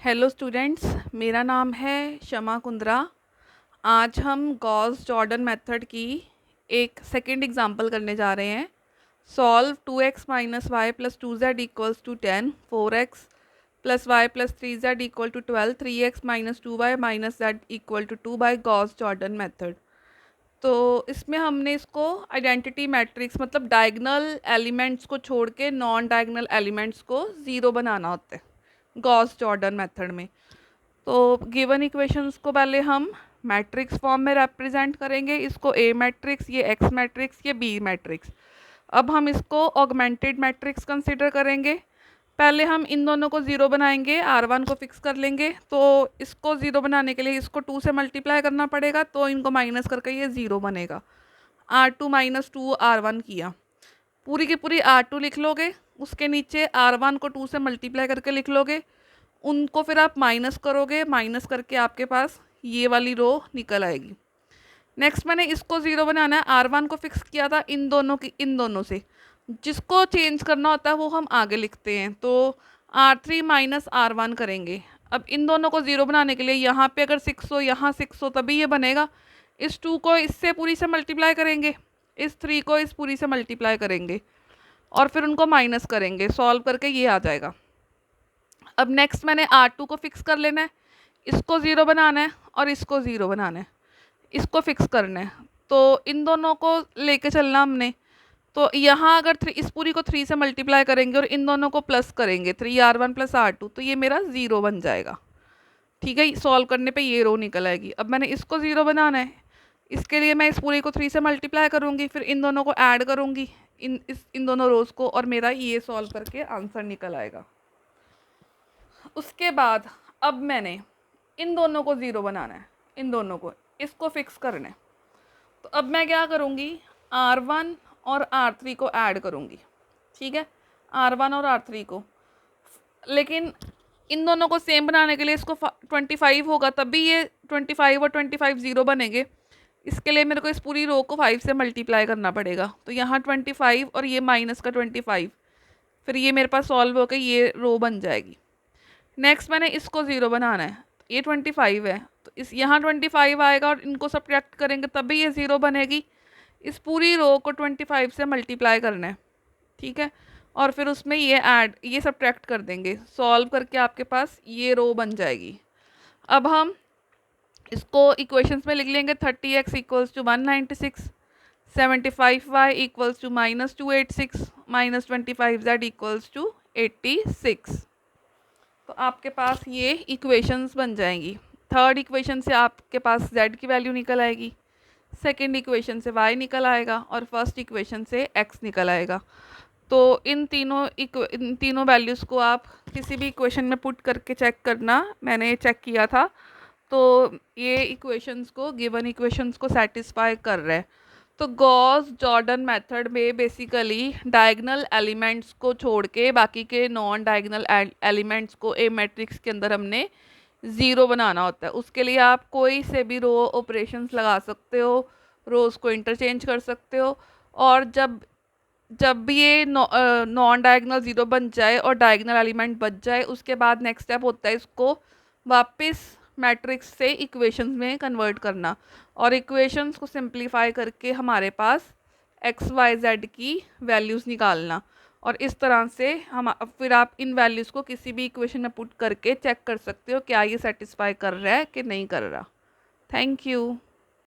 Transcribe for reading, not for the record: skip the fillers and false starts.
Hello students, मेरा नाम है शमा कुंद्रा। आज हम गॉस जॉर्डन मेथड की एक सेकंड एग्जांपल करने जा रहे हैं। Solve 2x minus Y plus 2z equals to 10, 4x plus Y plus 3z equal to 12, 3x minus 2y minus z equal to 2 by Gauss Jordan method. तो इसमें हमने इसको आइडेंटिटी मैट्रिक्स मतलब डायगनल एलिमेंट्स को छोड़ के नॉन डायगनल एलिमेंट्स को zero बनाना होता है गॉस जॉर्डन मेथड में। तो गिवन इक्वेशंस को पहले हम मैट्रिक्स फॉर्म में रिप्रेजेंट करेंगे। इसको ए मैट्रिक्स, ये एक्स मैट्रिक्स, ये बी मैट्रिक्स। अब हम इसको ऑगमेंटेड मैट्रिक्स कंसिडर करेंगे। पहले हम इन दोनों को ज़ीरो बनाएंगे, R1 को फिक्स कर लेंगे। तो इसको ज़ीरो बनाने के लिए इसको 2 से मल्टीप्लाई करना पड़ेगा, तो इनको माइनस करके ये ज़ीरो बनेगा। R2 माइनस 2 R1 किया, पूरी की पूरी R2 लिख लोगे, उसके नीचे R1 को 2 से मल्टीप्लाई करके लिख लोगे, उनको फिर आप माइनस करोगे, माइनस करके आपके पास ये वाली रो निकल आएगी। नेक्स्ट मैंने इसको ज़ीरो बनाना है, R1 को फिक्स किया था इन दोनों से, जिसको चेंज करना होता है वो हम आगे लिखते हैं। तो R3 माइनस R1 करेंगे। अब इन दोनों को ज़ीरो बनाने के लिए यहाँ पे अगर 6 हो, यहाँ 6 हो, तभी ये बनेगा। इस 2 को इससे पूरी से मल्टीप्लाई करेंगे, इस 3 को इस पूरी से मल्टीप्लाई करेंगे और फिर उनको माइनस करेंगे। सॉल्व करके ये आ जाएगा। अब नेक्स्ट मैंने R2 को फिक्स कर लेना है, इसको ज़ीरो बनाना है और इसको ज़ीरो बनाना है, इसको फिक्स करना है। तो इन दोनों को लेके चलना हमने। तो यहाँ अगर इस पूरी को 3 से मल्टीप्लाई करेंगे और इन दोनों को प्लस करेंगे, 3R1 प्लस R2, तो ये मेरा ज़ीरो बन जाएगा। ठीक है, सॉल्व करने पे ये रो निकल आएगी। अब मैंने इसको ज़ीरो बनाना है, इसके लिए मैं इस पूरी को 3 से मल्टीप्लाई करूँगी, फिर इन दोनों को ऐड करूँगी, इन दोनों रोज़ को, और मेरा ये सॉल्व करके आंसर निकल आएगा। उसके बाद अब मैंने इन दोनों को ज़ीरो बनाना है, इन दोनों को, इसको फिक्स करना है। तो अब मैं क्या करूँगी, R1 और R3 को ऐड करूँगी। ठीक है, R1 और R3 को, लेकिन इन दोनों को सेम बनाने के लिए इसको 25 होगा, तभी ये 25 और 25 ज़ीरो बनेंगे। इसके लिए मेरे को इस पूरी रो को 5 से मल्टीप्लाई करना पड़ेगा। तो यहाँ 25 और ये माइनस का 25, फिर ये मेरे पास सॉल्व होकर ये रो बन जाएगी। नेक्स्ट मैंने इसको ज़ीरो बनाना है, ये 25 है, तो इस यहाँ 25 आएगा और इनको सब्ट्रैक्ट करेंगे तभी ये ज़ीरो बनेगी। इस पूरी रो को 25 से मल्टीप्लाई करना है। ठीक है, और फिर उसमें ये सब्ट्रैक्ट कर देंगे। सॉल्व करके आपके पास ये रो बन जाएगी। अब हम इसको इक्वेशंस में लिख लेंगे। 30x equals to 196, 75y equals to minus 286, minus 25z equals to 86। तो आपके पास ये इक्वेशंस बन जाएंगी। थर्ड इक्वेशन से आपके पास z की वैल्यू निकल आएगी, सेकेंड इक्वेशन से y निकल आएगा और फर्स्ट इक्वेशन से x निकल आएगा। तो इन तीनों वैल्यूज़ को आप किसी भी इक्वेशन में पुट करके चेक करना। मैंने चेक किया था, तो ये इक्वेशंस को, गिवन इक्वेशंस को सेटिस्फाई कर रहा है। तो गॉस जॉर्डन मेथड में बेसिकली डायगनल एलिमेंट्स को छोड़ के बाकी के नॉन डायगनल एलिमेंट्स को ए मैट्रिक्स के अंदर हमने ज़ीरो बनाना होता है। उसके लिए आप कोई से भी रो ऑपरेशंस लगा सकते हो, रोज़ को इंटरचेंज कर सकते हो, और जब भी ये नॉन डायगनल ज़ीरो बन जाए और डायगनल एलिमेंट बच जाए, उसके बाद नेक्स्ट स्टेप होता है इसको वापस मैट्रिक्स से इक्वेशंस में कन्वर्ट करना, और इक्वेशंस को सिंप्लीफाई करके हमारे पास एक्स वाई जेड की वैल्यूज़ निकालना। और इस तरह से हम फिर आप इन वैल्यूज़ को किसी भी इक्वेशन में पुट करके चेक कर सकते हो क्या ये सेटिस्फाई कर रहा है कि नहीं कर रहा। Thank you.